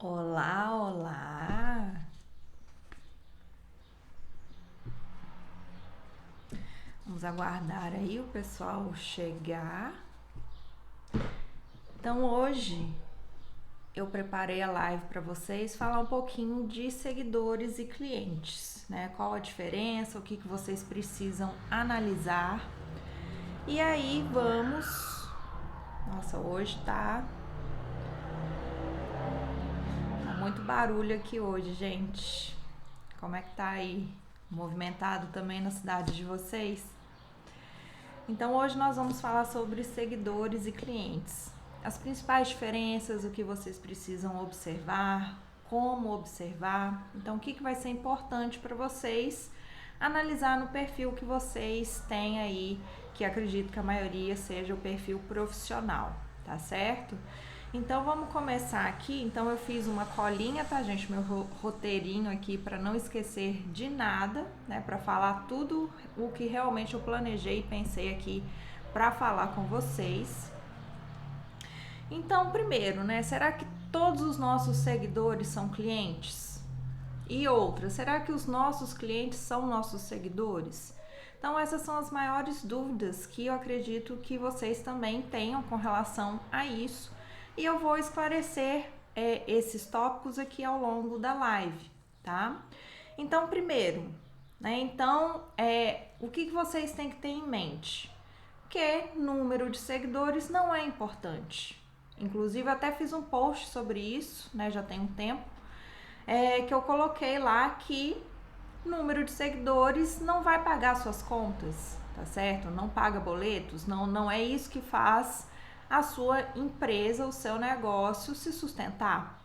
Olá, olá! Vamos aguardar aí o pessoal chegar. Então hoje eu preparei a live para vocês falar um pouquinho de seguidores e clientes, né? Qual a diferença, o que vocês precisam analisar. E aí vamos. Nossa, hoje tá muito barulho aqui hoje, gente. Como é que tá aí? Movimentado também na cidade de vocês? Então hoje nós vamos falar sobre seguidores e clientes. As principais diferenças, o que vocês precisam observar, como observar. Então o que vai ser importante para vocês analisar no perfil que vocês têm aí, que acredito que a maioria seja o perfil profissional, tá certo? Então vamos começar aqui. Então eu fiz uma colinha, tá, gente? Meu roteirinho aqui para não esquecer de nada, né? Para falar tudo o que realmente eu planejei e pensei aqui para falar com vocês. Então, primeiro, né? Será que todos os nossos seguidores são clientes? E outra, será que os nossos clientes são nossos seguidores? Então, essas são as maiores dúvidas que eu acredito que vocês também tenham com relação a isso. E eu vou esclarecer esses tópicos aqui ao longo da live, tá? Então, primeiro, né? Então, o que vocês têm que ter em mente? Que número de seguidores não é importante. Inclusive, até fiz um post sobre isso, né? Já tem um tempo, que eu coloquei lá que número de seguidores não vai pagar suas contas, tá certo? Não paga boletos, não é isso que faz a sua empresa, o seu negócio se sustentar.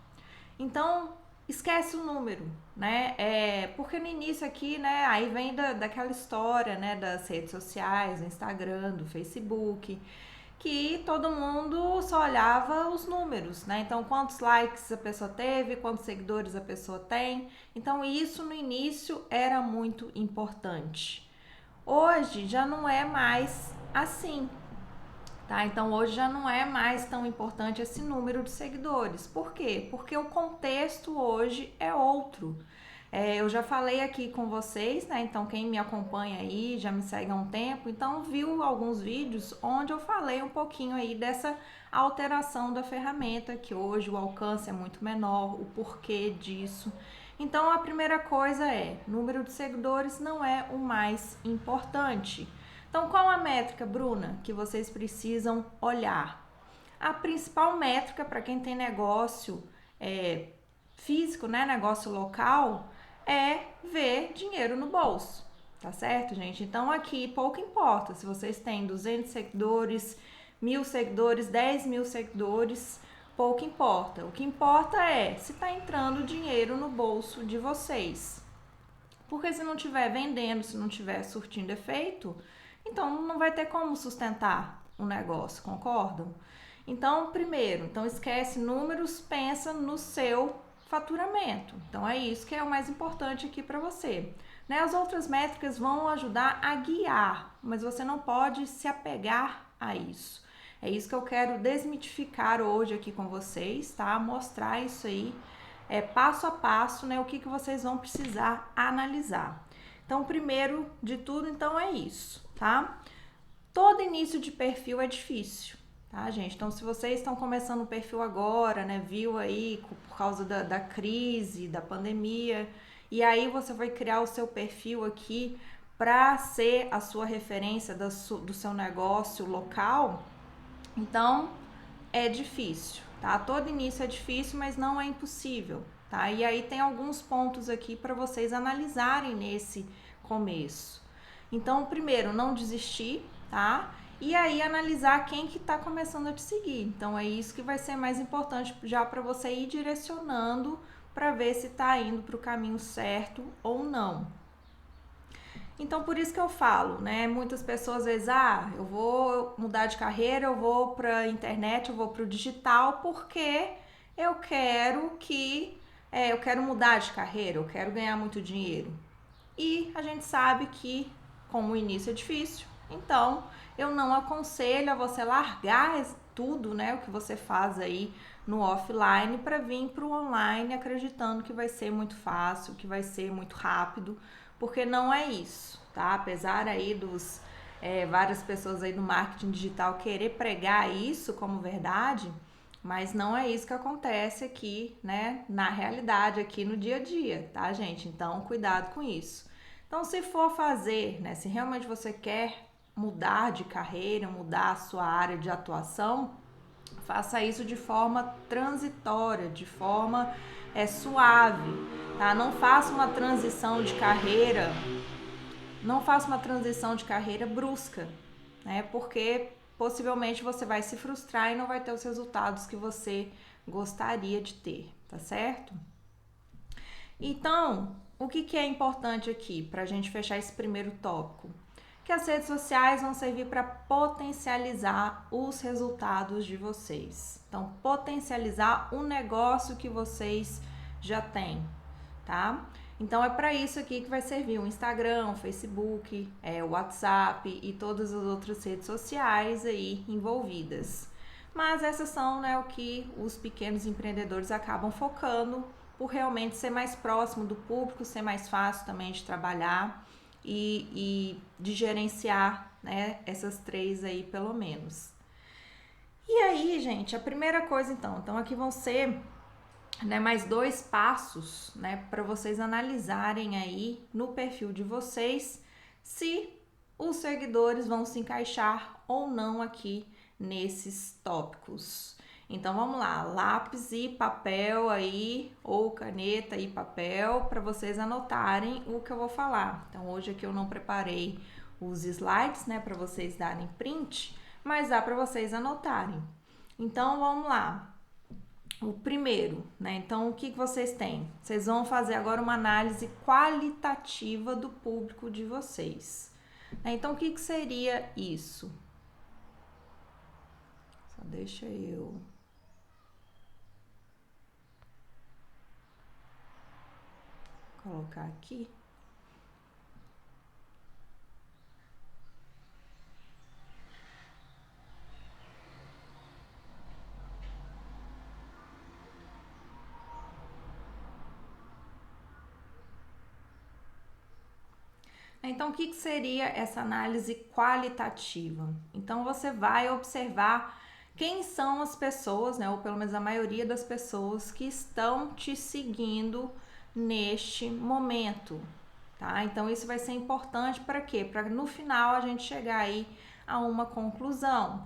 Então, esquece o número, né? Porque no início aqui, né, aí vem daquela história, né, das redes sociais, do Instagram, do Facebook, que todo mundo só olhava os números, né? Então, quantos likes a pessoa teve, quantos seguidores a pessoa tem. Então, isso no início era muito importante. Hoje já não é mais assim, tá? Então, hoje já não é mais tão importante esse número de seguidores. Por quê? Porque o contexto hoje é outro. Eu já falei aqui com vocês, né? Então, quem me acompanha aí, já me segue há um tempo, então viu alguns vídeos onde eu falei um pouquinho aí dessa alteração da ferramenta, que hoje o alcance é muito menor, o porquê disso. Então, a primeira coisa é, número de seguidores não é o mais importante. Então, qual a métrica, Bruna, que vocês precisam olhar? A principal métrica para quem tem negócio físico, né, negócio local, é ver dinheiro no bolso, tá certo, gente? Então aqui pouco importa se vocês têm 200 seguidores, 1.000 seguidores, 10.000 seguidores, pouco importa. O que importa é se tá entrando dinheiro no bolso de vocês. Porque se não tiver vendendo, se não tiver surtindo efeito, então não vai ter como sustentar o negócio, concordam? Então, primeiro, então esquece números, pensa no seu faturamento. Então é isso que é o mais importante aqui para você. Né? As outras métricas vão ajudar a guiar, mas você não pode se apegar a isso. É isso que eu quero desmitificar hoje aqui com vocês, tá? Mostrar isso aí passo a passo, né? O que vocês vão precisar analisar. Então, primeiro de tudo, então é isso, tá? Todo início de perfil é difícil, tá, gente? Então, se vocês estão começando o perfil agora, né, viu aí por causa da crise, da pandemia, e aí você vai criar o seu perfil aqui para ser a sua referência do seu negócio local, então é difícil, tá? Todo início é difícil, mas não é impossível, tá? E aí tem alguns pontos aqui para vocês analisarem nesse começo. Então, primeiro, não desistir, tá? E aí analisar quem que tá começando a te seguir. Então é isso que vai ser mais importante já para você ir direcionando para ver se tá indo para o caminho certo ou não. Então por isso que eu falo, né? Muitas pessoas às vezes, eu vou mudar de carreira, eu vou para internet, eu vou para o digital porque eu quero eu quero mudar de carreira, eu quero ganhar muito dinheiro. E a gente sabe que como o início é difícil, então eu não aconselho a você largar tudo, né, o que você faz aí no offline para vir para o online acreditando que vai ser muito fácil, que vai ser muito rápido, porque não é isso, tá? Apesar aí dos várias pessoas aí no marketing digital querer pregar isso como verdade, mas não é isso que acontece aqui, né, na realidade, aqui no dia a dia, tá, gente? Então, cuidado com isso. Então, se for fazer, né, se realmente você quer mudar de carreira, mudar a sua área de atuação, faça isso de forma transitória, de forma suave, tá? Não faça uma transição de carreira, brusca, né? Porque possivelmente você vai se frustrar e não vai ter os resultados que você gostaria de ter, tá certo? Então, o que é importante aqui para a gente fechar esse primeiro tópico? Que as redes sociais vão servir para potencializar os resultados de vocês. Então, potencializar o negócio que vocês já têm, tá? Então, é para isso aqui que vai servir o Instagram, o Facebook, o WhatsApp e todas as outras redes sociais aí envolvidas. Mas essas são, né, o que os pequenos empreendedores acabam focando por realmente ser mais próximo do público, ser mais fácil também de trabalhar e de gerenciar, né, essas três aí pelo menos. E aí, gente, a primeira coisa então aqui vão ser, né, mais 2 passos, né, para vocês analisarem aí no perfil de vocês se os seguidores vão se encaixar ou não aqui nesses tópicos. Então vamos lá, lápis e papel aí, ou caneta e papel, para vocês anotarem o que eu vou falar. Então hoje aqui eu não preparei os slides, né, para vocês darem print, mas dá para vocês anotarem. Então vamos lá. O primeiro, né? Então o que vocês têm? Vocês vão fazer agora uma análise qualitativa do público de vocês. Então o que seria isso? Só deixa eu colocar aqui. Então, o que seria essa análise qualitativa? Então, você vai observar quem são as pessoas, né, ou pelo menos a maioria das pessoas que estão te seguindo neste momento, tá? Então, isso vai ser importante para quê? Para no final a gente chegar aí a uma conclusão.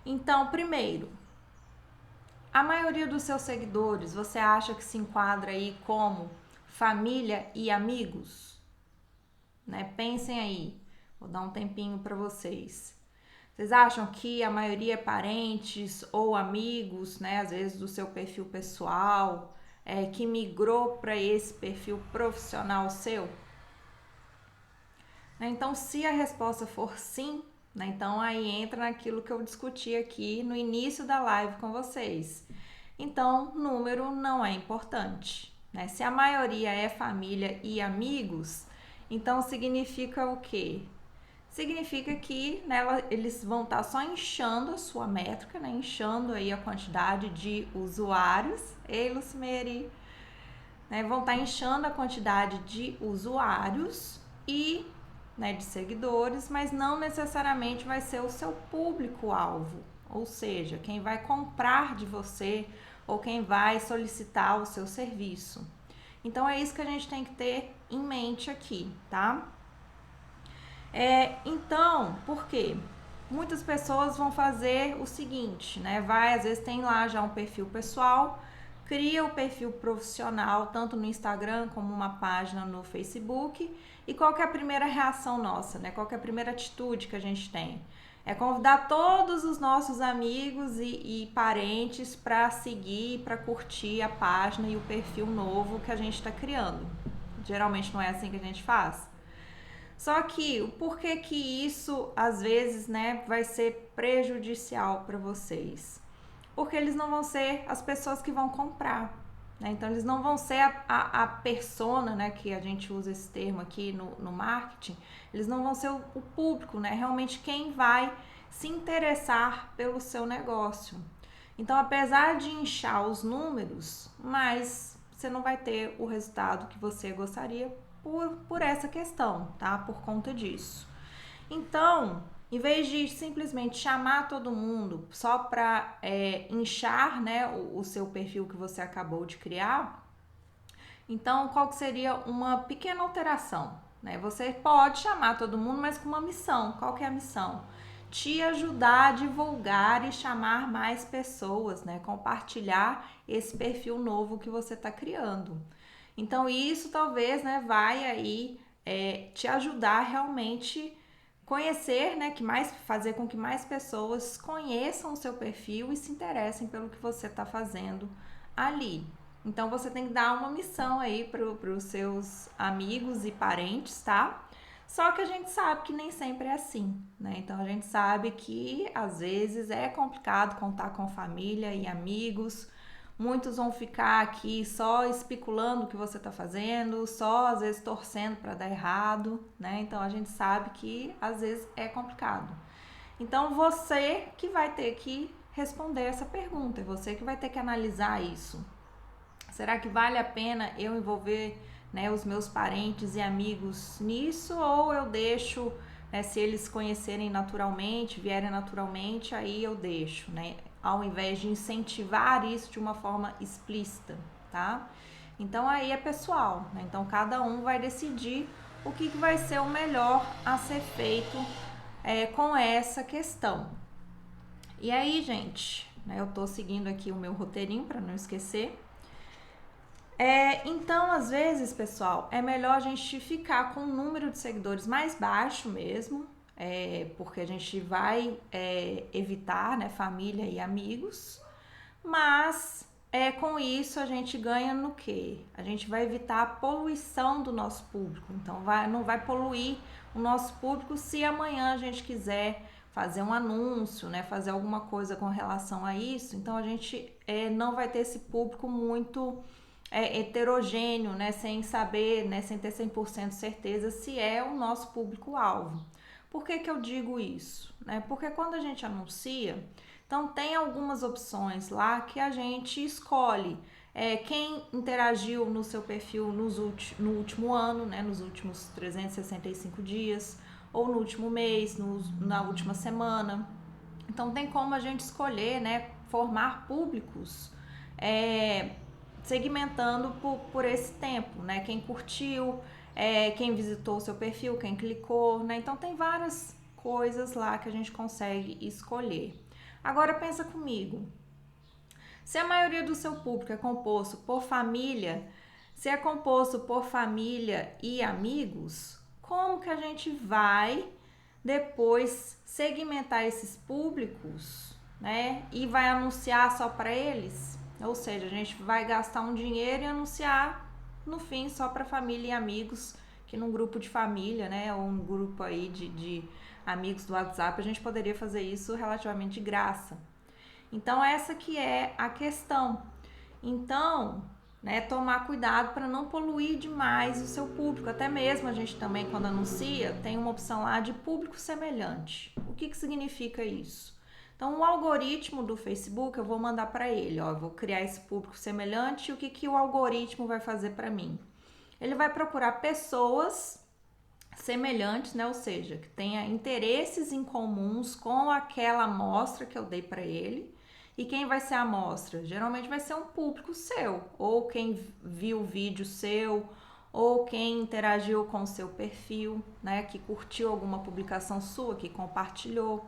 Então, primeiro, a maioria dos seus seguidores, você acha que se enquadra aí como família e amigos? Né? Pensem aí, vou dar um tempinho para vocês. Vocês acham que a maioria é parentes ou amigos, né? Às vezes do seu perfil pessoal, que migrou para esse perfil profissional seu? Então, se a resposta for sim, né? Então aí entra naquilo que eu discuti aqui no início da live com vocês. Então, número não é importante, né? Se a maioria é família e amigos, então significa o quê? Significa que, né, eles vão estar só inchando a sua métrica, né, inchando aí a quantidade de usuários. Ei, Lucimeri, né, vão estar inchando a quantidade de usuários e, né, de seguidores, mas não necessariamente vai ser o seu público-alvo, ou seja, quem vai comprar de você ou quem vai solicitar o seu serviço. Então, é isso que a gente tem que ter em mente aqui, tá? Então, por quê? Muitas pessoas vão fazer o seguinte, né? Às vezes tem lá já um perfil pessoal, cria o perfil profissional, tanto no Instagram como uma página no Facebook. E qual que é a primeira reação nossa, né? Qual que é a primeira atitude que a gente tem? É convidar todos os nossos amigos e parentes para seguir, para curtir a página e o perfil novo que a gente está criando. Geralmente não é assim que a gente faz. Só que o porquê que isso às vezes, né, vai ser prejudicial para vocês? Porque eles não vão ser as pessoas que vão comprar. né? Então, eles não vão ser a persona, né, que a gente usa esse termo aqui no marketing, eles não vão ser o público, né? Realmente quem vai se interessar pelo seu negócio. Então, apesar de inchar os números, mas você não vai ter o resultado que você gostaria por essa questão, tá? Por conta disso. Então, em vez de simplesmente chamar todo mundo só para inchar, né, o seu perfil que você acabou de criar, então qual que seria uma pequena alteração? Né? Você pode chamar todo mundo, mas com uma missão. Qual que é a missão? Te ajudar a divulgar e chamar mais pessoas, né? Compartilhar esse perfil novo que você está criando. Então, isso talvez, né, vai aí te ajudar realmente conhecer, né, fazer com que mais pessoas conheçam o seu perfil e se interessem pelo que você está fazendo ali. Então você tem que dar uma missão aí para os seus amigos e parentes, tá? Só que a gente sabe que nem sempre é assim, né? Então a gente sabe que às vezes é complicado contar com família e amigos. Muitos vão ficar aqui só especulando o que você está fazendo, só às vezes torcendo para dar errado, né? Então a gente sabe que às vezes é complicado. Então você que vai ter que responder essa pergunta, é você que vai ter que analisar isso. Será que vale a pena eu envolver, né, os meus parentes e amigos nisso, ou eu deixo, né, se eles conhecerem naturalmente, vierem naturalmente, aí eu deixo, né? Ao invés de incentivar isso de uma forma explícita, tá? Então aí é pessoal, né? Então cada um vai decidir o que vai ser o melhor a ser feito com essa questão. E aí, gente, né, eu tô seguindo aqui o meu roteirinho para não esquecer. Então, às vezes, pessoal, é melhor a gente ficar com um número de seguidores mais baixo mesmo, porque a gente vai evitar, né, família e amigos, mas com isso a gente ganha no quê? A gente vai evitar a poluição do nosso público, então não vai poluir o nosso público se amanhã a gente quiser fazer um anúncio, né, fazer alguma coisa com relação a isso, então a gente não vai ter esse público muito heterogêneo, né, sem saber, né, sem ter 100% certeza se é o nosso público-alvo. Por que que eu digo isso? Porque quando a gente anuncia, então tem algumas opções lá que a gente escolhe. Quem interagiu no seu perfil no último ano, né, nos últimos 365 dias, ou no último mês, na última semana. Então tem como a gente escolher, né, formar públicos segmentando por esse tempo, né? Quem curtiu, quem visitou o seu perfil, quem clicou, né? Então tem várias coisas lá que a gente consegue escolher. Agora pensa comigo, se a maioria do seu público é composto por família, se é composto por família e amigos, como que a gente vai depois segmentar esses públicos, né? E vai anunciar só para eles? Ou seja, a gente vai gastar um dinheiro e anunciar no fim só para família e amigos, que num grupo de família, né, ou um grupo aí de amigos do WhatsApp, a gente poderia fazer isso relativamente de graça. Então essa que é a questão. Então, né, tomar cuidado para não poluir demais o seu público. Até mesmo a gente também, quando anuncia, tem uma opção lá de público semelhante. O que significa isso? Então, o algoritmo do Facebook, eu vou mandar para ele, ó, eu vou criar esse público semelhante, e o que o algoritmo vai fazer para mim? Ele vai procurar pessoas semelhantes, né, ou seja, que tenha interesses em comuns com aquela amostra que eu dei para ele. E quem vai ser a amostra? Geralmente vai ser um público seu, ou quem viu o vídeo seu, ou quem interagiu com o seu perfil, né, que curtiu alguma publicação sua, que compartilhou.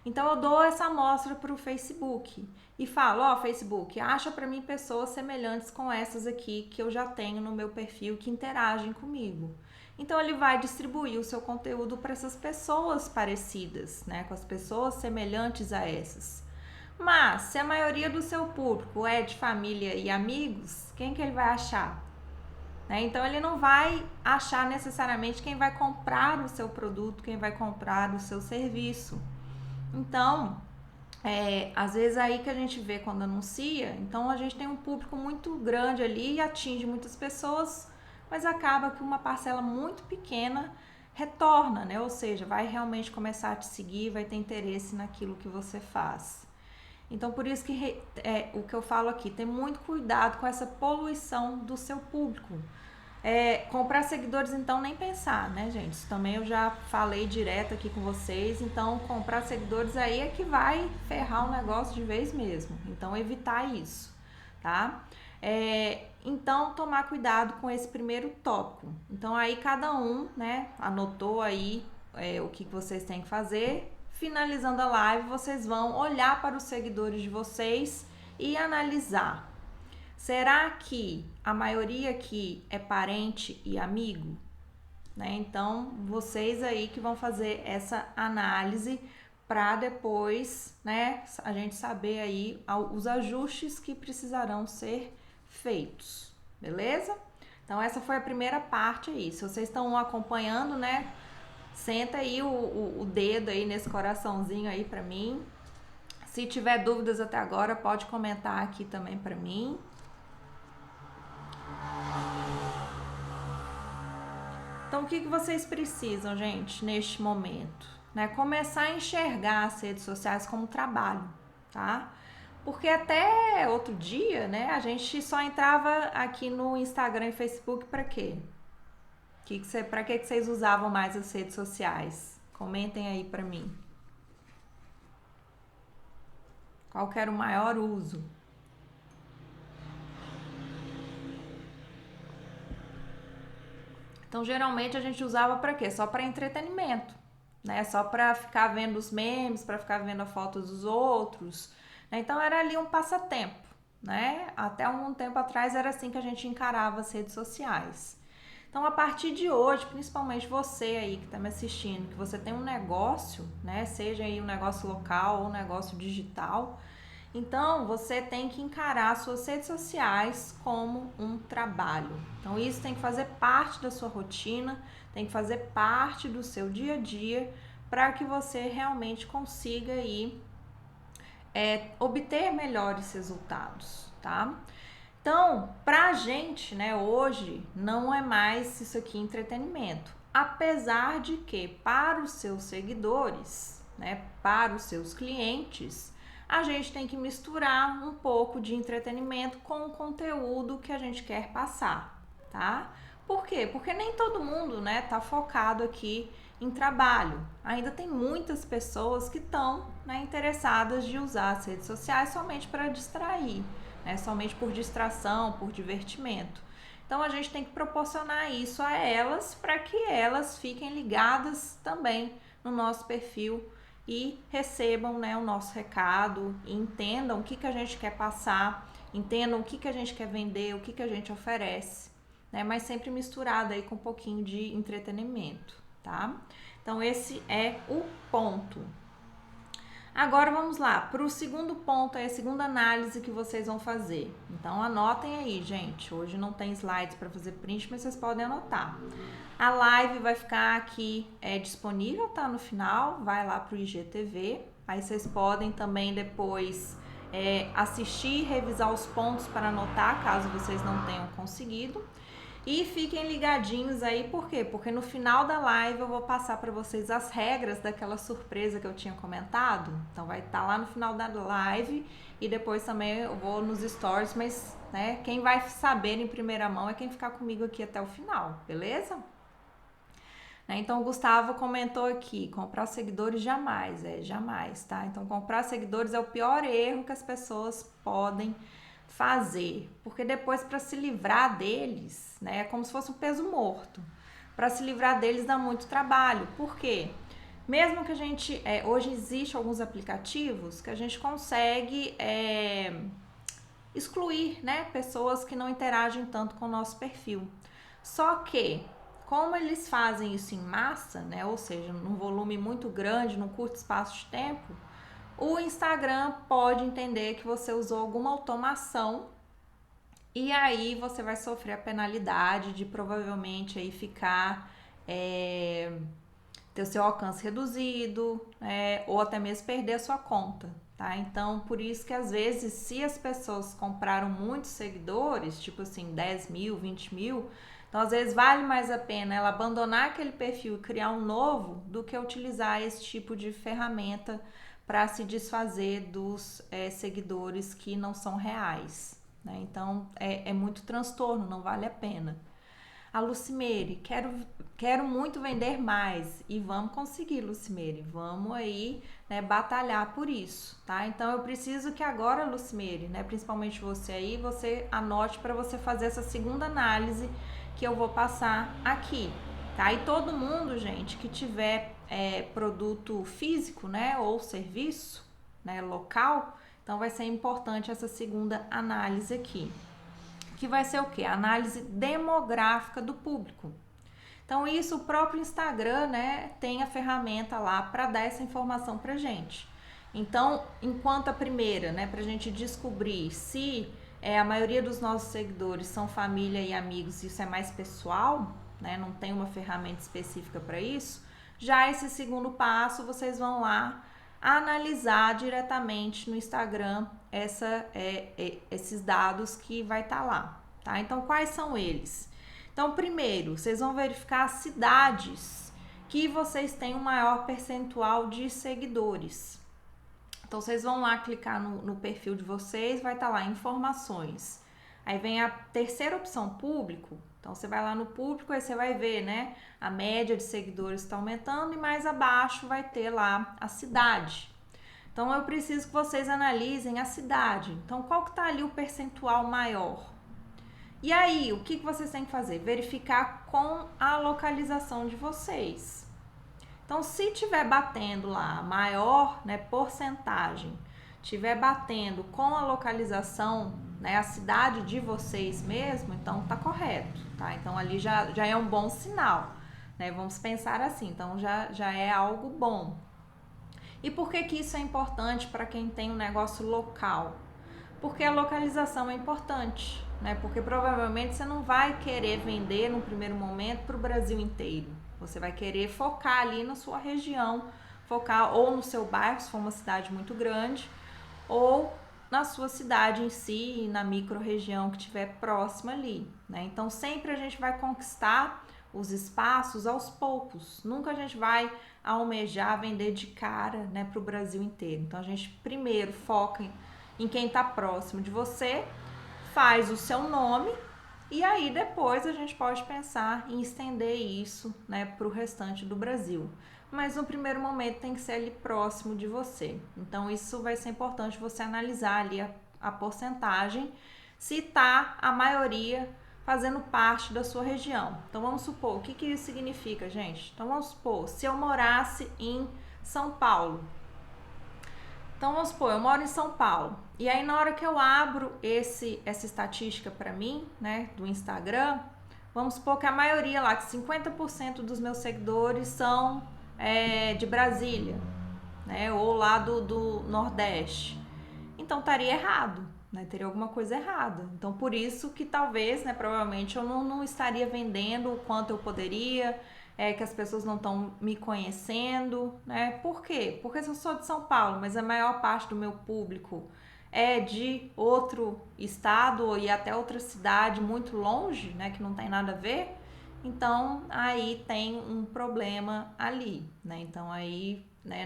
Então eu dou essa amostra para o Facebook e falo, ó, Facebook, acha para mim pessoas semelhantes com essas aqui que eu já tenho no meu perfil que interagem comigo. Então ele vai distribuir o seu conteúdo para essas pessoas parecidas, né, com as pessoas semelhantes a essas. Mas se a maioria do seu público é de família e amigos, quem que ele vai achar? Então ele não vai achar necessariamente quem vai comprar o seu produto, quem vai comprar o seu serviço. Então, às vezes aí que a gente vê quando anuncia, então a gente tem um público muito grande ali e atinge muitas pessoas, mas acaba que uma parcela muito pequena retorna, né? Ou seja, vai realmente começar a te seguir, vai ter interesse naquilo que você faz. Então, por isso que o que eu falo aqui, tem muito cuidado com essa poluição do seu público. Comprar seguidores, então, nem pensar, né, gente? Isso também eu já falei direto aqui com vocês. Então, comprar seguidores aí é que vai ferrar o negócio de vez mesmo. Então, evitar isso, tá? Então, tomar cuidado com esse primeiro tópico. Então, aí cada um, né, anotou aí o que vocês têm que fazer. Finalizando a live, vocês vão olhar para os seguidores de vocês e analisar. Será que a maioria aqui é parente e amigo? Né? Então, vocês aí que vão fazer essa análise para depois, né, a gente saber aí os ajustes que precisarão ser feitos, beleza? Então, essa foi a primeira parte aí. Se vocês estão acompanhando, né, senta aí o dedo aí nesse coraçãozinho aí para mim. Se tiver dúvidas até agora, pode comentar aqui também para mim. Então, o que vocês precisam, gente, neste momento? Né? Começar a enxergar as redes sociais como trabalho, tá? Porque até outro dia, né, a gente só entrava aqui no Instagram e Facebook para quê? Para que vocês usavam mais as redes sociais? Comentem aí para mim. Qual que era o maior uso? Então, geralmente a gente usava para quê? Só para entretenimento, né? Só para ficar vendo os memes, para ficar vendo a foto dos outros. Né? Então, era ali um passatempo, né? Até um tempo atrás era assim que a gente encarava as redes sociais. Então, a partir de hoje, principalmente você aí que está me assistindo, que você tem um negócio, né? Seja aí um negócio local ou um negócio digital, então você tem que encarar suas redes sociais como um trabalho. Então, isso tem que fazer parte da sua rotina, tem que fazer parte do seu dia a dia para que você realmente consiga aí, obter melhores resultados, tá? Então, pra gente, né, hoje não é mais isso aqui entretenimento. Apesar de que para os seus seguidores, né, para os seus clientes, a gente tem que misturar um pouco de entretenimento com o conteúdo que a gente quer passar, tá? Por quê? Porque nem todo mundo, né, tá focado aqui em trabalho. Ainda tem muitas pessoas que estão, né, interessadas de usar as redes sociais somente para distrair. Somente por distração, por divertimento. Então a gente tem que proporcionar isso a elas para que elas fiquem ligadas também no nosso perfil e recebam, né, o nosso recado e entendam o que a gente quer passar, entendam o que a gente quer vender, o que a gente oferece, né, mas sempre misturado aí com um pouquinho de entretenimento, tá? Então esse é o ponto. Agora vamos lá para o segundo ponto, a segunda análise que vocês vão fazer. Então anotem aí, gente. Hoje não tem slides para fazer print, mas vocês podem anotar. A live vai ficar aqui disponível, tá? No final, vai lá para o IGTV. Aí vocês podem também depois assistir, revisar os pontos para anotar, caso vocês não tenham conseguido. E fiquem ligadinhos aí, por quê? Porque no final da live eu vou passar para vocês as regras daquela surpresa que eu tinha comentado. Então vai estar lá no final da live e depois também eu vou nos stories, mas né, quem vai saber em primeira mão é quem ficar comigo aqui até o final, beleza? Então o Gustavo comentou aqui, comprar seguidores jamais, jamais, tá? Então comprar seguidores é o pior erro que as pessoas podem fazer, porque depois para se livrar deles, né, é como se fosse um peso morto. Para se livrar deles dá muito trabalho. Por quê? Mesmo que a gente hoje existe alguns aplicativos que a gente consegue excluir, né, pessoas que não interagem tanto com o nosso perfil. Só que como eles fazem isso em massa, né, ou seja, num volume muito grande, num curto espaço de tempo, o Instagram pode entender que você usou alguma automação e aí você vai sofrer a penalidade de provavelmente aí ficar, ter o seu alcance reduzido, ou até mesmo perder a sua conta, tá? Então, por isso que às vezes, se as pessoas compraram muitos seguidores, tipo assim, 10 mil, 20 mil, então às vezes vale mais a pena ela abandonar aquele perfil e criar um novo do que utilizar esse tipo de ferramenta para se desfazer dos seguidores que não são reais, né? Então, é muito transtorno, não vale a pena. A Lucimeire, quero muito vender mais. E vamos conseguir, Lucimeire. Vamos aí, né, batalhar por isso, tá? Então eu preciso que agora, Lucimeire, né, principalmente você aí, você anote para você fazer essa segunda análise que eu vou passar aqui, tá? E todo mundo, gente, que tiver produto físico, né, ou serviço, né, local, então vai ser importante essa segunda análise aqui, que vai ser o quê? A análise demográfica do público. Então, isso o próprio Instagram, né, tem a ferramenta lá para dar essa informação pra gente. Então, enquanto a primeira, né, pra gente descobrir se a maioria dos nossos seguidores são família e amigos, isso é mais pessoal, né, não tem uma ferramenta específica para isso, já esse segundo passo, vocês vão lá analisar diretamente no Instagram esses dados que vai estar lá, tá? Então, quais são eles? Então, primeiro, vocês vão verificar as cidades que vocês têm um maior percentual de seguidores. Então, vocês vão lá clicar no perfil de vocês, vai estar lá informações. Aí vem a terceira opção, público. Então, você vai lá no público, aí você vai ver, né, a média de seguidores está aumentando e mais abaixo vai ter lá a cidade. Então, eu preciso que vocês analisem a cidade. Então, qual que está ali o percentual maior? E aí, o que vocês têm que fazer? Verificar com a localização de vocês. Então, se tiver batendo lá a maior, né, porcentagem, tiver batendo com a localização, né, a cidade de vocês mesmo, então tá correto, tá? Então, ali já é um bom sinal, né? Vamos pensar assim, então já é algo bom. E por que isso é importante para quem tem um negócio local? Porque a localização é importante, né? Porque provavelmente você não vai querer vender no primeiro momento para o Brasil inteiro. Você vai querer focar ali na sua região, focar ou no seu bairro, se for uma cidade muito grande, ou na sua cidade em si, na micro-região que estiver próxima ali, né? Então, sempre a gente vai conquistar os espaços aos poucos. Nunca a gente vai almejar vender de cara, né, para o Brasil inteiro. Então, a gente primeiro foca em quem está próximo de você, faz o seu nome e aí depois a gente pode pensar em estender isso, né, para o restante do Brasil. Mas no primeiro momento tem que ser ali próximo de você. Então isso vai ser importante você analisar ali a porcentagem, se tá a maioria fazendo parte da sua região. Então vamos supor, o que isso significa, gente? Então vamos supor, se eu morasse em São Paulo. Então vamos supor, eu moro em São Paulo. E aí na hora que eu abro essa estatística para mim, né, do Instagram, vamos supor que a maioria lá, que 50% dos meus seguidores são de Brasília, né, ou lá do Nordeste. Então estaria errado, né, teria alguma coisa errada. Então por isso que talvez, né, provavelmente eu não estaria vendendo o quanto eu poderia, que as pessoas não estão me conhecendo, né? Por quê? Porque eu sou de São Paulo, mas a maior parte do meu público é de outro estado e até outra cidade muito longe, né? Que não tem nada a ver. Então, aí tem um problema ali, né? Então, aí, né,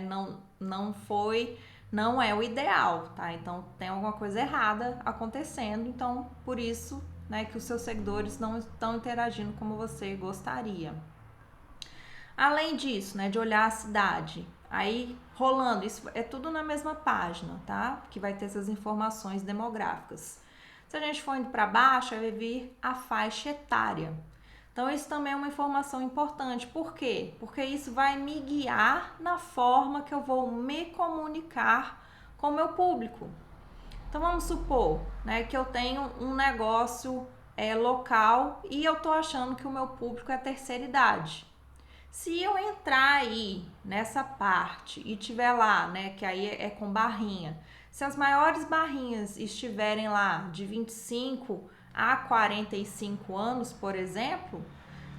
não é o ideal, tá? Então, tem alguma coisa errada acontecendo. Então, por isso, né, que os seus seguidores não estão interagindo como você gostaria. Além disso, né, de olhar a cidade, aí rolando, isso é tudo na mesma página, tá? Que vai ter essas informações demográficas. Se a gente for indo para baixo, vai vir a faixa etária. Então, isso também é uma informação importante. Por quê? Porque isso vai me guiar na forma que eu vou me comunicar com o meu público. Então, vamos supor, né, que eu tenho um negócio local e eu tô achando que o meu público é a terceira idade. Se eu entrar aí nessa parte e tiver lá, né, que aí é com barrinha, se as maiores barrinhas estiverem lá de 25 a 45 anos, por exemplo,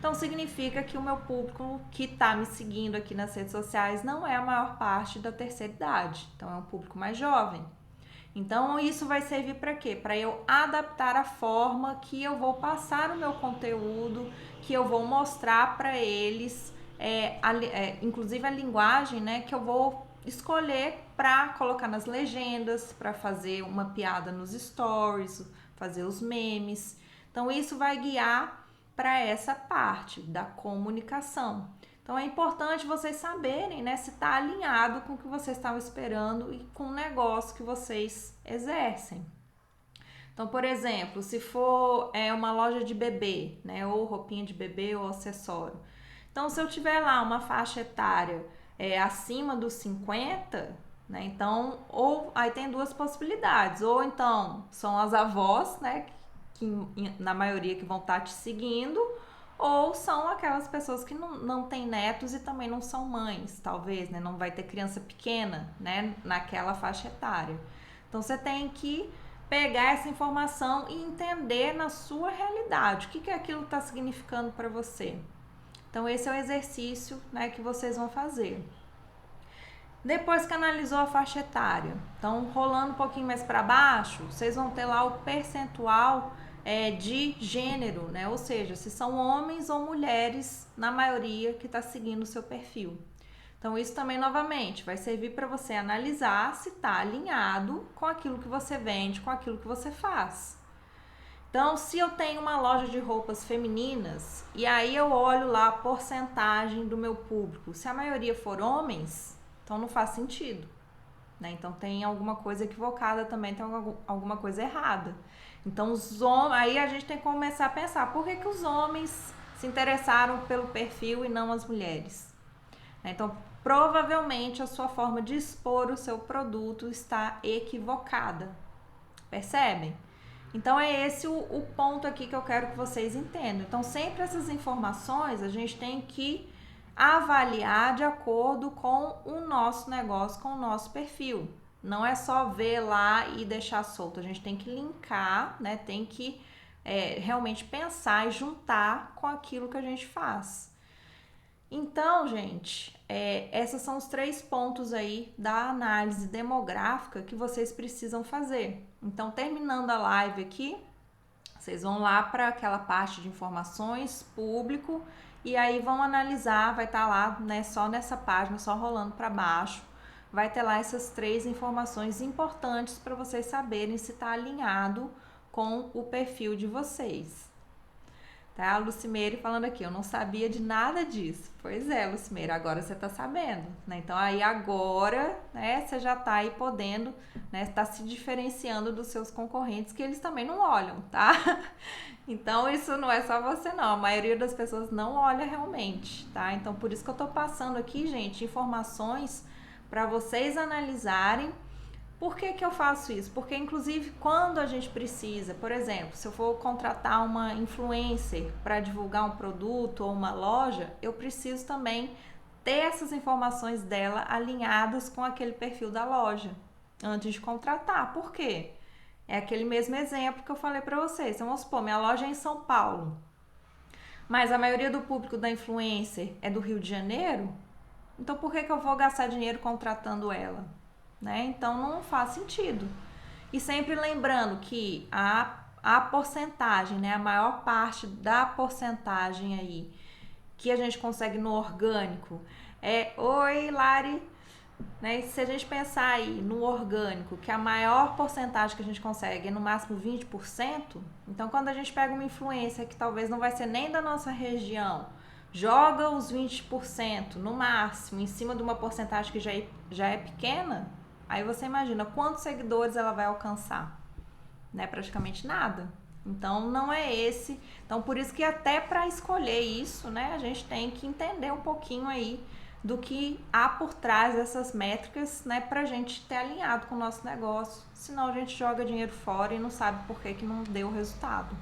Então significa que o meu público que está me seguindo aqui nas redes sociais não é a maior parte da terceira idade, então é um público mais jovem. Então isso vai servir para quê? Para eu adaptar a forma que eu vou passar o meu conteúdo, que eu vou mostrar para eles, inclusive a linguagem, né, que eu vou escolher para colocar nas legendas, para fazer uma piada nos stories, fazer os memes. Então isso vai guiar para essa parte da comunicação. Então é importante vocês saberem, né, se está alinhado com o que vocês estavam esperando e com o negócio que vocês exercem. Então, por exemplo, se for uma loja de bebê, né, ou roupinha de bebê ou acessório. Então, se eu tiver lá uma faixa etária acima dos 50, né, então, ou aí tem duas possibilidades, ou então são as avós, né, que na maioria que vão estar te seguindo, ou são aquelas pessoas que não têm netos e também não são mães, talvez, né? Não vai ter criança pequena, né? Naquela faixa etária. Então, você tem que pegar essa informação e entender na sua realidade o que aquilo está significando para você. Então, esse é o exercício, né, que vocês vão fazer. Depois que analisou a faixa etária, então, rolando um pouquinho mais para baixo, vocês vão ter lá o percentual de gênero, né? Ou seja, se são homens ou mulheres, na maioria, que está seguindo o seu perfil. Então, isso também, novamente, vai servir para você analisar se está alinhado com aquilo que você vende, com aquilo que você faz. Então, se eu tenho uma loja de roupas femininas e aí eu olho lá a porcentagem do meu público, se a maioria for homens, então não faz sentido, né? Então tem alguma coisa equivocada também, tem alguma coisa errada. Então os homens, aí a gente tem que começar a pensar, por que os homens se interessaram pelo perfil e não as mulheres? Então provavelmente a sua forma de expor o seu produto está equivocada, percebem? Então é esse o ponto aqui que eu quero que vocês entendam. Então sempre essas informações a gente tem que avaliar de acordo com o nosso negócio, com o nosso perfil. Não é só ver lá e deixar solto. A gente tem que linkar, né? Tem que realmente pensar e juntar com aquilo que a gente faz. Então, gente, esses são os 3 pontos aí da análise demográfica que vocês precisam fazer. Então, terminando a live aqui, vocês vão lá para aquela parte de informações, público, e aí vão analisar, vai estar lá, né, só nessa página, só rolando para baixo, vai ter lá essas 3 informações importantes para vocês saberem se está alinhado com o perfil de vocês. Tá? A Lucimeire falando aqui, eu não sabia de nada disso. Pois é, Lucimeire, agora você tá sabendo, né? Então aí agora, né, você já tá aí podendo, né, tá se diferenciando dos seus concorrentes, que eles também não olham, tá? Então isso não é só você não, a maioria das pessoas não olha realmente, tá? Então por isso que eu tô passando aqui, gente, informações para vocês analisarem. Por que eu faço isso? Porque, inclusive, quando a gente precisa, por exemplo, se eu for contratar uma influencer para divulgar um produto ou uma loja, eu preciso também ter essas informações dela alinhadas com aquele perfil da loja antes de contratar. Por quê? É aquele mesmo exemplo que eu falei para vocês. Então, vamos supor, minha loja é em São Paulo, mas a maioria do público da influencer é do Rio de Janeiro, então por que eu vou gastar dinheiro contratando ela? Né? Então não faz sentido. E sempre lembrando que a porcentagem, né, a maior parte da porcentagem aí que a gente consegue no orgânico oi, Lari, né? E se a gente pensar aí no orgânico, que a maior porcentagem que a gente consegue é no máximo 20%, então quando a gente pega uma influência que talvez não vai ser nem da nossa região, joga os 20% no máximo em cima de uma porcentagem que já é pequena, aí você imagina quantos seguidores ela vai alcançar, né? Praticamente nada. Então não é esse. Então por isso que até para escolher isso, né, a gente tem que entender um pouquinho aí do que há por trás dessas métricas, né, pra gente ter alinhado com o nosso negócio. Senão a gente joga dinheiro fora e não sabe por que não deu resultado,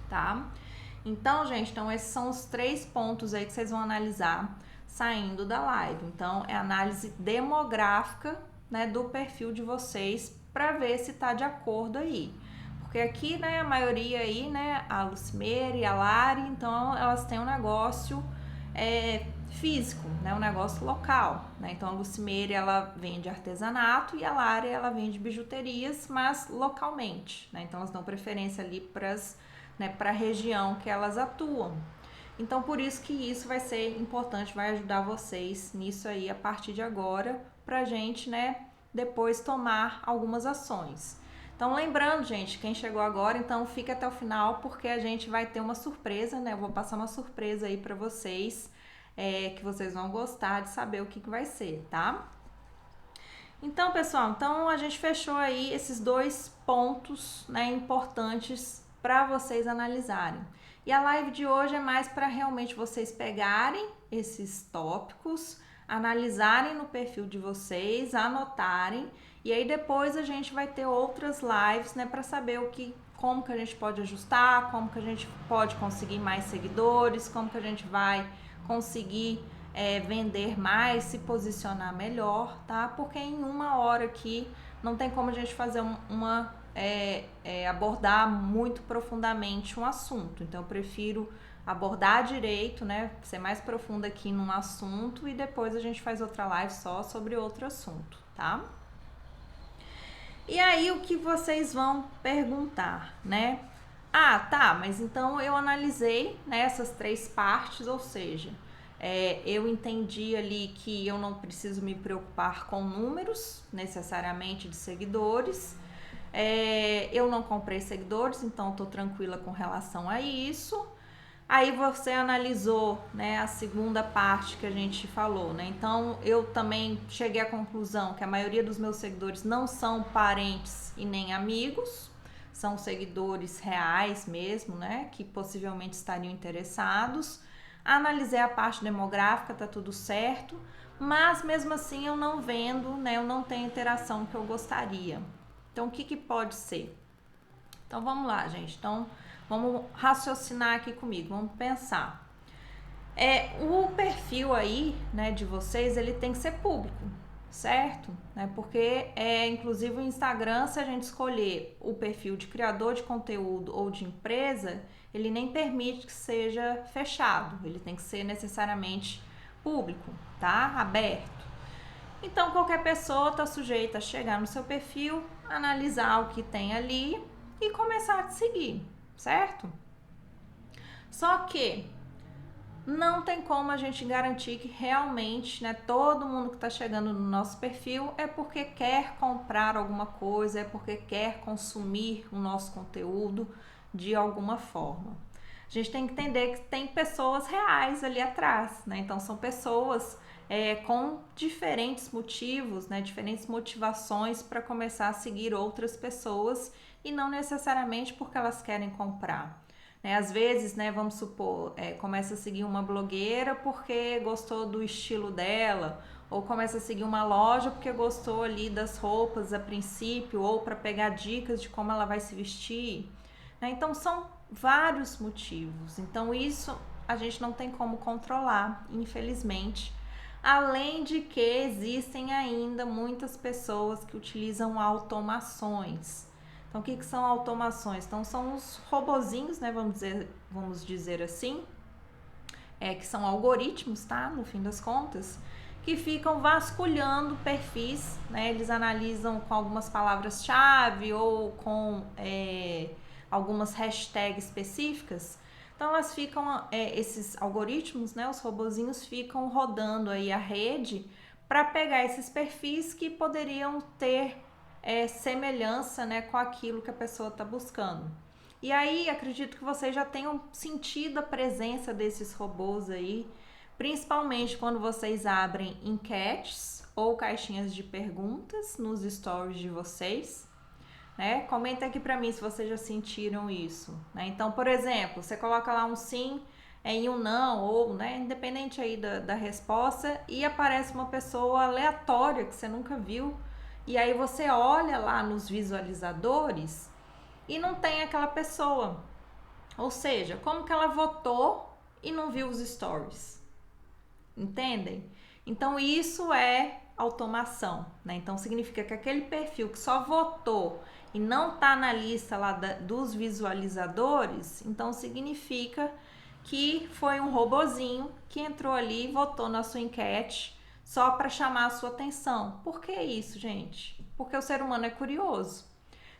tá? Então, gente, esses são os 3 pontos aí que vocês vão analisar saindo da live. Então, é análise demográfica, né, do perfil de vocês para ver se tá de acordo aí. Porque aqui, né, a maioria aí, né, a Lucimeira e a Lari, então elas têm um negócio físico, né, um negócio local, né? Então a Lucimeira, ela vende artesanato e a Lari, ela vende bijuterias, mas localmente, né? Então elas dão preferência ali para a região que elas atuam. Então por isso que isso vai ser importante, vai ajudar vocês nisso aí a partir de agora, pra gente, né, depois tomar algumas ações. Então lembrando, gente, quem chegou agora, então fica até o final, porque a gente vai ter uma surpresa, né? Eu vou passar uma surpresa aí pra vocês, que vocês vão gostar de saber o que vai ser, tá? Então, pessoal, então a gente fechou aí esses 2 pontos, né, importantes para vocês analisarem. E a live de hoje é mais para realmente vocês pegarem esses tópicos, analisarem no perfil de vocês, anotarem, e aí depois a gente vai ter outras lives, né, para saber como que a gente pode ajustar, como que a gente pode conseguir mais seguidores, como que a gente vai conseguir vender mais, se posicionar melhor, tá? Porque em 1 hora aqui não tem como a gente fazer abordar muito profundamente um assunto. Então eu prefiro abordar direito, né? Ser mais profunda aqui num assunto e depois a gente faz outra live só sobre outro assunto, tá? E aí o que vocês vão perguntar, né? Ah, tá, mas então eu analisei, né, essas 3 partes, ou seja, eu entendi ali que eu não preciso me preocupar com números necessariamente de seguidores, eu não comprei seguidores, então estou tranquila com relação a isso. Aí você analisou, né, a segunda parte que a gente falou, né? Então eu também cheguei à conclusão que a maioria dos meus seguidores não são parentes e nem amigos, são seguidores reais mesmo, né, que possivelmente estariam interessados. Analisei a parte demográfica, tá tudo certo, mas mesmo assim eu não vendo, né, eu não tenho a interação que eu gostaria. Então o que pode ser? Então vamos lá, gente. Então vamos raciocinar aqui comigo, vamos pensar. O perfil aí, né, de vocês, ele tem que ser público, certo? Porque inclusive o Instagram, se a gente escolher o perfil de criador de conteúdo ou de empresa, ele nem permite que seja fechado, ele tem que ser necessariamente público, tá? Aberto. Então qualquer pessoa está sujeita a chegar no seu perfil, analisar o que tem ali e começar a te seguir, certo? Só que não tem como a gente garantir que realmente, né, todo mundo que está chegando no nosso perfil é porque quer comprar alguma coisa, é porque quer consumir o nosso conteúdo de alguma forma. A gente tem que entender que tem pessoas reais ali atrás, né? Então são pessoas com diferentes motivos, né, diferentes motivações para começar a seguir outras pessoas e não necessariamente porque elas querem comprar. Às vezes, né, vamos supor, começa a seguir uma blogueira porque gostou do estilo dela, ou começa a seguir uma loja porque gostou ali das roupas a princípio, ou para pegar dicas de como ela vai se vestir, né? Então são vários motivos. Então isso a gente não tem como controlar, infelizmente. Além de que existem ainda muitas pessoas que utilizam automações. Então, o que são automações? Então, são os robozinhos, né? Vamos dizer assim, que são algoritmos, tá? No fim das contas, que ficam vasculhando perfis, né? Eles analisam com algumas palavras-chave ou com algumas hashtags específicas. Então elas ficam, esses algoritmos, né, os robozinhos ficam rodando aí a rede para pegar esses perfis que poderiam ter semelhança, né, com aquilo que a pessoa está buscando. E aí acredito que vocês já tenham sentido a presença desses robôs aí, principalmente quando vocês abrem enquetes ou caixinhas de perguntas nos stories de vocês. Né? Comenta aqui pra mim se vocês já sentiram isso, né? Então, por exemplo, você coloca lá um sim em um não, ou, né, independente aí da resposta, e aparece uma pessoa aleatória que você nunca viu, e aí você olha lá nos visualizadores e não tem aquela pessoa. Ou seja, como que ela votou e não viu os stories? Entendem? Então isso é automação, né? Então significa que aquele perfil que só votou e não está na lista lá dos visualizadores, então significa que foi um robozinho que entrou ali e votou na sua enquete só para chamar a sua atenção. Por que isso, gente? Porque o ser humano é curioso.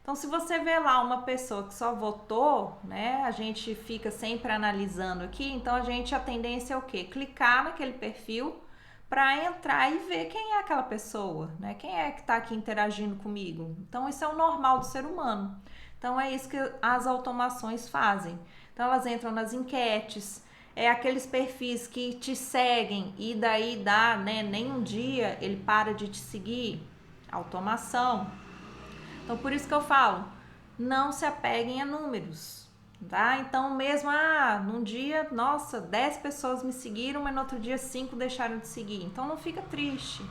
Então, se você vê lá uma pessoa que só votou, né, a gente fica sempre analisando aqui, então a tendência é o quê? Clicar naquele perfil para entrar e ver quem é aquela pessoa, né? Quem é que está aqui interagindo comigo. Então, isso é o normal do ser humano. Então, é isso que as automações fazem. Então, elas entram nas enquetes, aqueles perfis que te seguem e daí dá, né, nem um dia ele para de te seguir. Automação. Então, por isso que eu falo, não se apeguem a números, tá? Então, mesmo, num dia, nossa, 10 pessoas me seguiram, mas no outro dia 5 deixaram de seguir. Então, não fica triste,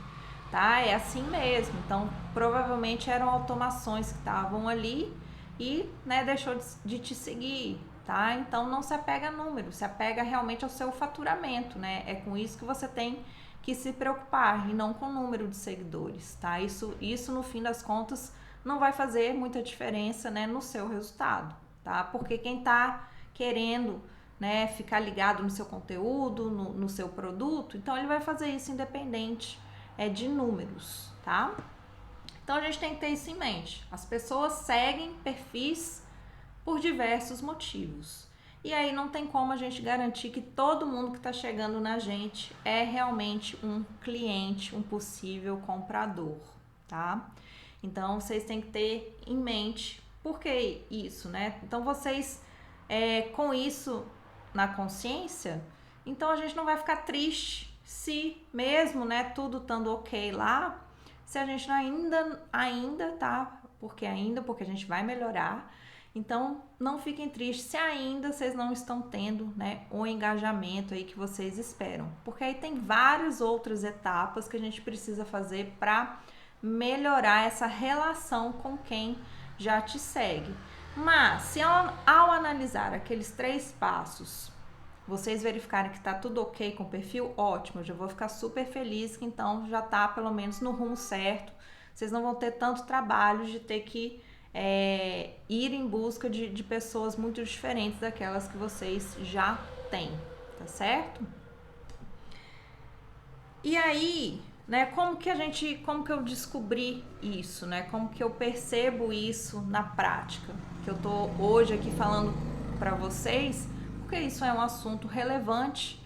tá? É assim mesmo. Então, provavelmente eram automações que estavam ali e, né, deixou de te seguir, tá? Então, não se apega a números, se apega realmente ao seu faturamento, né? É com isso que você tem que se preocupar e não com o número de seguidores, tá? Isso no fim das contas, não vai fazer muita diferença, né, no seu resultado, tá? Porque quem tá querendo, né, ficar ligado no seu conteúdo, no seu produto, então ele vai fazer isso independente de números, tá? Então a gente tem que ter isso em mente. As pessoas seguem perfis por diversos motivos. E aí não tem como a gente garantir que todo mundo que está chegando na gente é realmente um cliente, um possível comprador, tá? Então, vocês têm que ter em mente por que isso, né? Então, vocês, com isso na consciência, então a gente não vai ficar triste se mesmo, né, tudo estando ok lá, se a gente ainda tá, porque a gente vai melhorar. Então, não fiquem tristes se ainda vocês não estão tendo, né, o engajamento aí que vocês esperam. Porque aí tem várias outras etapas que a gente precisa fazer para melhorar essa relação com quem já te segue. Mas se ao analisar aqueles 3 passos, vocês verificarem que tá tudo ok com o perfil, ótimo, eu já vou ficar super feliz que então já tá pelo menos no rumo certo. Vocês não vão ter tanto trabalho de ter que ir em busca de pessoas muito diferentes daquelas que vocês já têm, tá certo? E aí, né, como que eu descobri isso, né? Como que eu percebo isso na prática? Que eu tô hoje aqui falando para vocês, porque isso é um assunto relevante.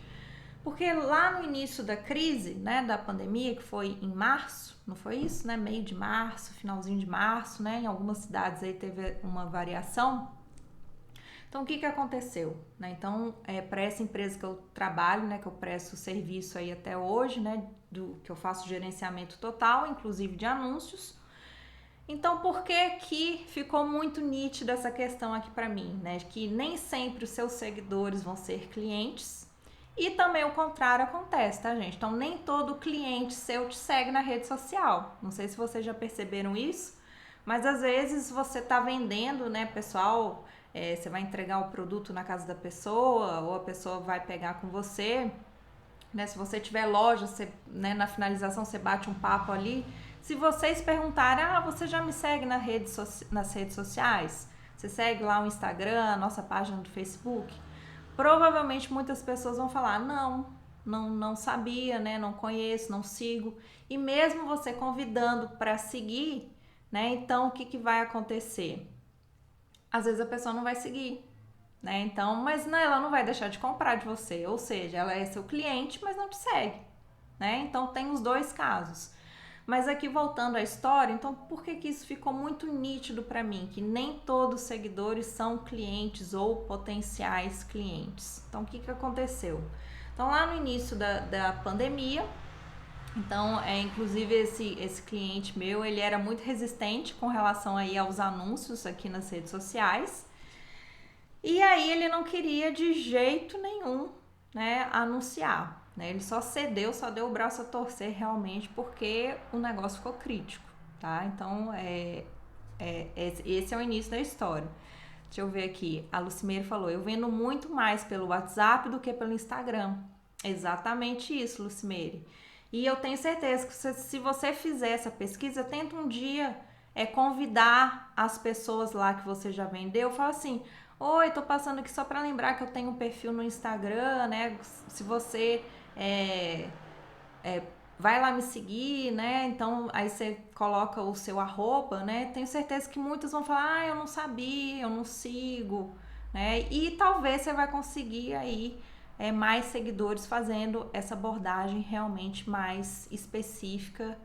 Porque lá no início da crise, né, da pandemia, que foi em março, não foi isso, né? Meio de março, finalzinho de março, né? Em algumas cidades aí teve uma variação. Então, o que aconteceu? Né? Então, para essa empresa que eu trabalho, né, que eu presto serviço aí até hoje, né, que eu faço gerenciamento total, inclusive de anúncios. Então, por que ficou muito nítida essa questão aqui para mim? Né? Que nem sempre os seus seguidores vão ser clientes e também o contrário acontece, tá, gente? Então, nem todo cliente seu te segue na rede social. Não sei se vocês já perceberam isso, mas às vezes você tá vendendo, né, pessoal... você vai entregar o produto na casa da pessoa ou a pessoa vai pegar com você, né? Se você tiver loja, você, né, na finalização você bate um papo ali. Se vocês perguntarem, você já me segue nas redes sociais? Você segue lá o Instagram, a nossa página do Facebook? Provavelmente muitas pessoas vão falar, não sabia, né? Não conheço, não sigo. E mesmo você convidando para seguir, né? Então o que vai acontecer? Às vezes a pessoa não vai seguir, né? Então, mas não, ela não vai deixar de comprar de você, ou seja, ela é seu cliente, mas não te segue, né? Então tem os 2 casos. Mas aqui voltando à história, então por que isso ficou muito nítido para mim? Que nem todos os seguidores são clientes ou potenciais clientes. Então o que aconteceu? Então lá no início da pandemia, então, inclusive esse cliente meu, ele era muito resistente com relação aí aos anúncios aqui nas redes sociais. E aí ele não queria de jeito nenhum, né, anunciar, né? Ele só cedeu, só deu o braço a torcer realmente porque o negócio ficou crítico, tá? Então, esse é o início da história. Deixa eu ver aqui. A Lucimeire falou, eu vendo muito mais pelo WhatsApp do que pelo Instagram. Exatamente isso, Lucimeire. E eu tenho certeza que se você fizer essa pesquisa, tenta um dia convidar as pessoas lá que você já vendeu, fala assim: oi, tô passando aqui só para lembrar que eu tenho um perfil no Instagram, né? Se você vai lá me seguir, né? Então aí você coloca o seu arroba, né? Tenho certeza que muitas vão falar: ah, eu não sabia, eu não sigo, né? E talvez você vai conseguir aí mais seguidores fazendo essa abordagem realmente mais específica,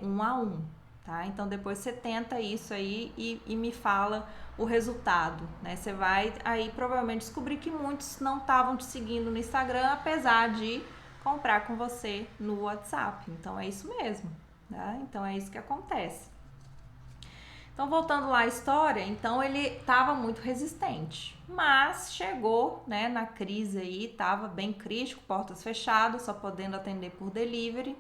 um a um, tá? Então depois você tenta isso aí e me fala o resultado, né? Você vai aí provavelmente descobrir que muitos não estavam te seguindo no Instagram, apesar de comprar com você no WhatsApp. Então é isso mesmo, né? Então é isso que acontece. Então, voltando lá à história, então ele estava muito resistente, mas chegou, né, na crise aí, estava bem crítico, portas fechadas, só podendo atender por delivery.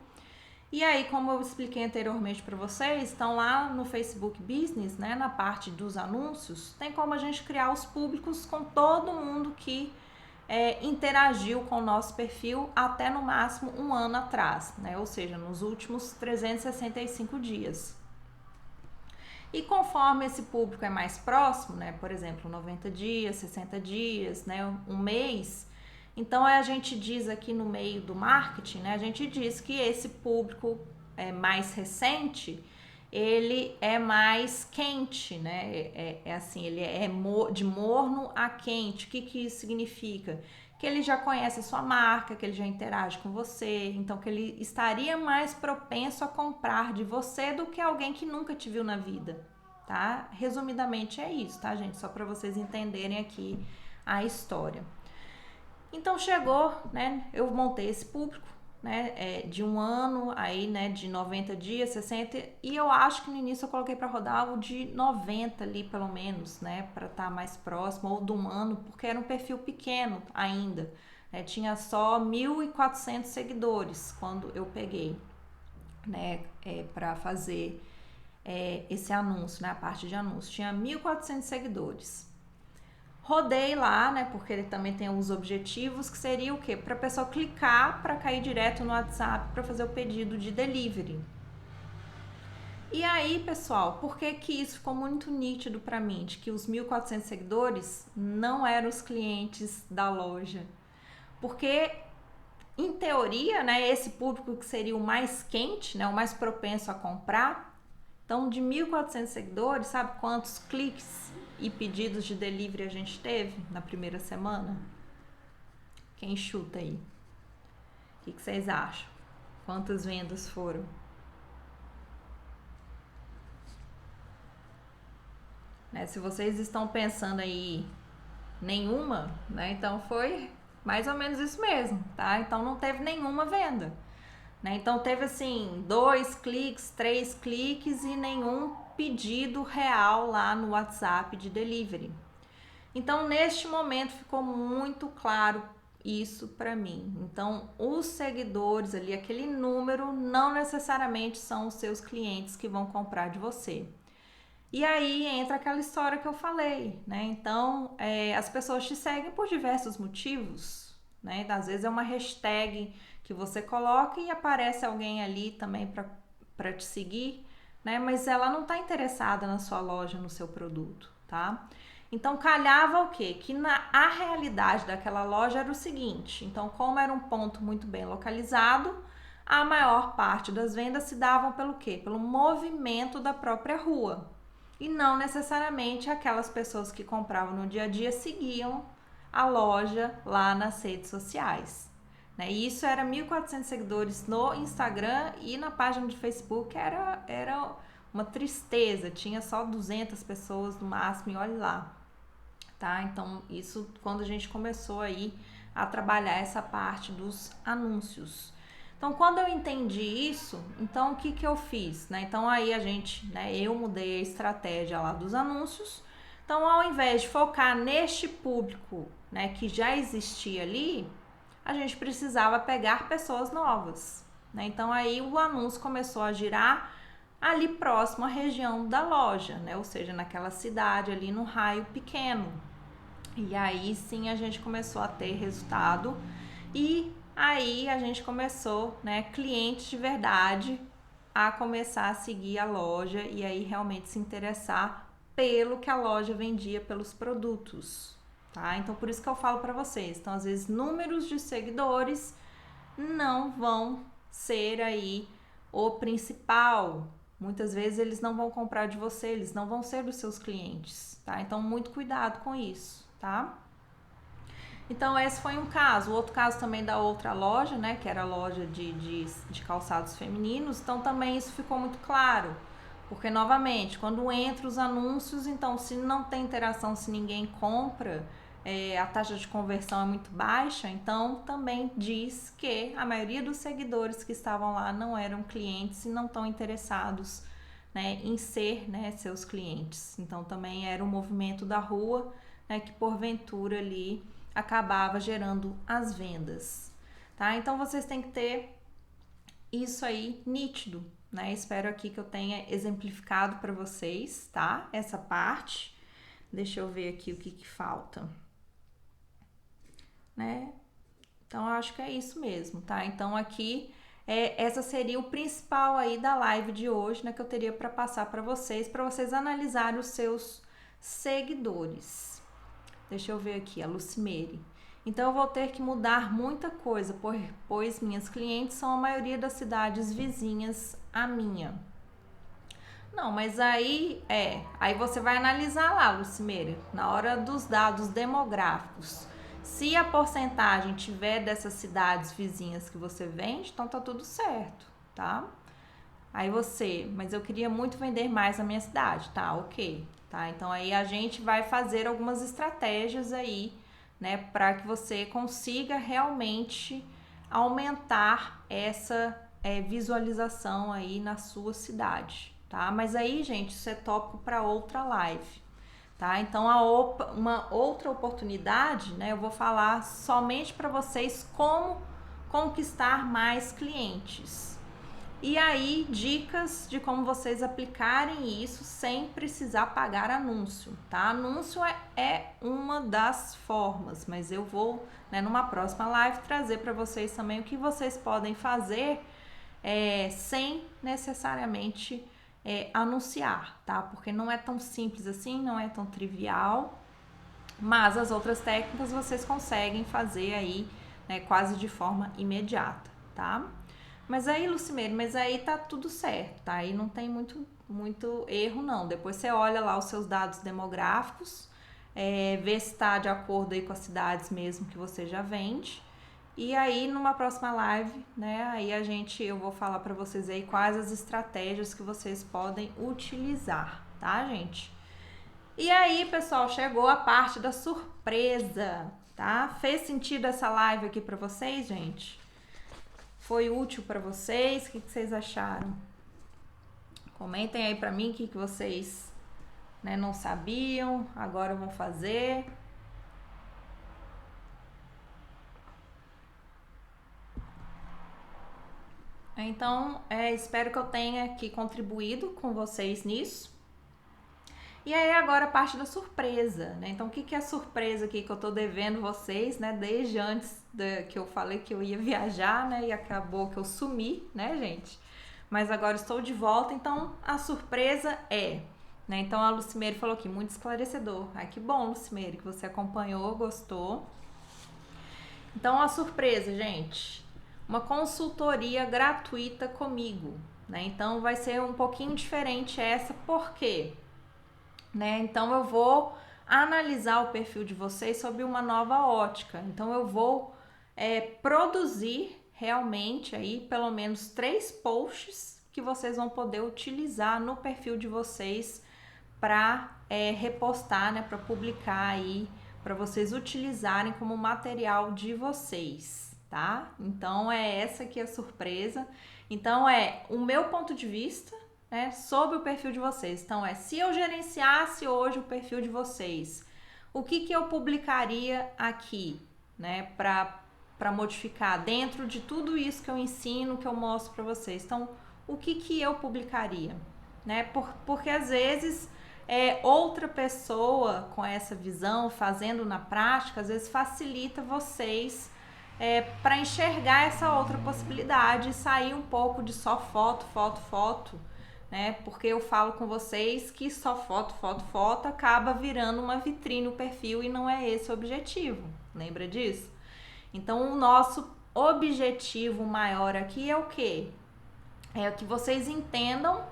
E aí, como eu expliquei anteriormente para vocês, estão lá no Facebook Business, né, na parte dos anúncios, tem como a gente criar os públicos com todo mundo que interagiu com o nosso perfil até no máximo um ano atrás, né, ou seja, nos últimos 365 dias. E conforme esse público é mais próximo, né, por exemplo, 90 dias, 60 dias, né, um mês, então a gente diz aqui no meio do marketing, né, a gente diz que esse público mais recente, ele é mais quente, né, assim, ele de morno a quente. O que isso significa? Que ele já conhece a sua marca, que ele já interage com você, então que ele estaria mais propenso a comprar de você do que alguém que nunca te viu na vida, tá? Resumidamente é isso, tá, gente? Só para vocês entenderem aqui a história. Então chegou, né? Eu montei esse público, né? De um ano, aí, né? De 90 dias, 60, e eu acho que no início eu coloquei para rodar o de 90 ali, pelo menos, né? Para estar mais próximo, ou de um ano, porque era um perfil pequeno ainda, né? Tinha só 1.400 seguidores quando eu peguei, né? Para fazer esse anúncio, né? A parte de anúncio. Tinha 1.400 seguidores. Rodei lá, né? Porque ele também tem os objetivos, que seria o quê? Para a pessoa clicar para cair direto no WhatsApp para fazer o pedido de delivery. E aí, pessoal, por que isso ficou muito nítido para mim? De que os 1.400 seguidores não eram os clientes da loja. Porque, em teoria, né? Esse público que seria o mais quente, né? O mais propenso a comprar. Então, de 1.400 seguidores, sabe quantos cliques e pedidos de delivery a gente teve na primeira semana? Quem chuta aí? O que vocês acham? Quantas vendas foram? Né? Se vocês estão pensando aí nenhuma, né? Então foi mais ou menos isso mesmo, tá? Então não teve nenhuma venda. Né? Então teve assim 2 cliques, 3 cliques e nenhum pedido real lá no WhatsApp de delivery. Então neste momento ficou muito claro isso para mim. Então os seguidores ali, aquele número, não necessariamente são os seus clientes que vão comprar de você. E aí entra aquela história que eu falei, né? Então as pessoas te seguem por diversos motivos, né? Às vezes é uma hashtag que você coloca e aparece alguém ali também para te seguir, né? Mas ela não está interessada na sua loja, no seu produto, tá? Então calhava o quê? Que a realidade daquela loja era o seguinte: então, como era um ponto muito bem localizado, a maior parte das vendas se davam pelo quê? Pelo movimento da própria rua. E não necessariamente aquelas pessoas que compravam no dia a dia seguiam a loja lá nas redes sociais. Né? E isso era 1.400 seguidores no Instagram, e na página de Facebook era uma tristeza, tinha só 200 pessoas no máximo, e olha lá. Tá? Então isso quando a gente começou aí a trabalhar essa parte dos anúncios. Então, quando eu entendi isso, então o que eu fiz? Né? Então, aí eu mudei a estratégia lá dos anúncios. Então, ao invés de focar neste público, né, que já existia ali, a gente precisava pegar pessoas novas. Né? Então, aí o anúncio começou a girar ali próximo à região da loja, né? Ou seja, naquela cidade ali no raio pequeno. E aí sim a gente começou a ter resultado. E Aí a gente começou, né, clientes de verdade a começar a seguir a loja e aí realmente se interessar pelo que a loja vendia, pelos produtos, tá? Então por isso que eu falo para vocês. Então às vezes números de seguidores não vão ser aí o principal. Muitas vezes eles não vão comprar de você, eles não vão ser dos seus clientes, tá? Então muito cuidado com isso, tá? Então esse foi um caso. O outro caso também da outra loja, né, que era a loja de calçados femininos, então também isso ficou muito claro. Porque, novamente, quando entra os anúncios, então se não tem interação, se ninguém compra, a taxa de conversão é muito baixa, então também diz que a maioria dos seguidores que estavam lá não eram clientes e não estão interessados, né, em ser, né, seus clientes. Então também era um movimento da rua, né, que porventura ali acabava gerando as vendas, tá? Então vocês têm que ter isso aí nítido, né? Espero aqui que eu tenha exemplificado para vocês, tá? Essa parte. Deixa eu ver aqui o que falta, né? Então eu acho que é isso mesmo, tá? Então aqui essa seria o principal aí da live de hoje, né? Que eu teria para passar para vocês analisarem os seus seguidores. Deixa eu ver aqui, a Lucimere. Então eu vou ter que mudar muita coisa, pois minhas clientes são a maioria das cidades vizinhas à minha. Não, mas aí você vai analisar lá, Lucimere, na hora dos dados demográficos. Se a porcentagem tiver dessas cidades vizinhas que você vende, então tá tudo certo, tá? Aí mas eu queria muito vender mais na minha cidade, tá? Ok, tá? Então aí a gente vai fazer algumas estratégias aí, né, para que você consiga realmente aumentar essa visualização aí na sua cidade, tá? Mas aí, gente, isso é tópico para outra live, tá? Então uma outra oportunidade, né, eu vou falar somente para vocês como conquistar mais clientes. E aí, dicas de como vocês aplicarem isso sem precisar pagar anúncio, tá? Anúncio é uma das formas, mas eu vou, né, numa próxima live, trazer para vocês também o que vocês podem fazer sem necessariamente anunciar, tá? Porque não é tão simples assim, não é tão trivial, mas as outras técnicas vocês conseguem fazer aí, né, quase de forma imediata, tá? Mas aí, Lucimere, tá tudo certo, tá? Aí não tem muito erro, não. Depois você olha lá os seus dados demográficos, vê se está de acordo aí com as cidades mesmo que você já vende. E aí, numa próxima live, né, aí eu vou falar para vocês aí quais as estratégias que vocês podem utilizar, tá, gente? E aí, pessoal, chegou a parte da surpresa, tá? Fez sentido essa live aqui para vocês, gente? Foi útil para vocês? O que vocês acharam? Comentem aí para mim o que vocês, né, não sabiam, agora vão fazer. Então, espero que eu tenha aqui contribuído com vocês nisso. E aí agora a parte da surpresa, né? Então o que é a surpresa aqui que eu tô devendo vocês, né? Desde antes que eu falei que eu ia viajar, né? E acabou que eu sumi, né, gente? Mas agora estou de volta, então a surpresa né? Então a Lucimere falou aqui, muito esclarecedor. Ai, que bom, Lucimere, que você acompanhou, gostou. Então a surpresa, gente, uma consultoria gratuita comigo, né? Então vai ser um pouquinho diferente essa, por quê? Né? Então eu vou analisar o perfil de vocês sob uma nova ótica. Então eu vou produzir realmente aí pelo menos 3 posts que vocês vão poder utilizar no perfil de vocês para repostar, né? Para publicar aí, para vocês utilizarem como material de vocês, tá? Então essa aqui a surpresa. Então o meu ponto de vista, né, sobre o perfil de vocês. Então se eu gerenciasse hoje o perfil de vocês, o que eu publicaria aqui, né, para modificar dentro de tudo isso que eu ensino, que eu mostro para vocês. Então, o que eu publicaria, né? Porque às vezes outra pessoa com essa visão, fazendo na prática, às vezes facilita vocês para enxergar essa outra possibilidade e sair um pouco de só foto, né? Porque eu falo com vocês que só foto acaba virando uma vitrine o perfil e não é esse o objetivo. Lembra disso? Então, o nosso objetivo maior aqui é o quê? É que vocês entendam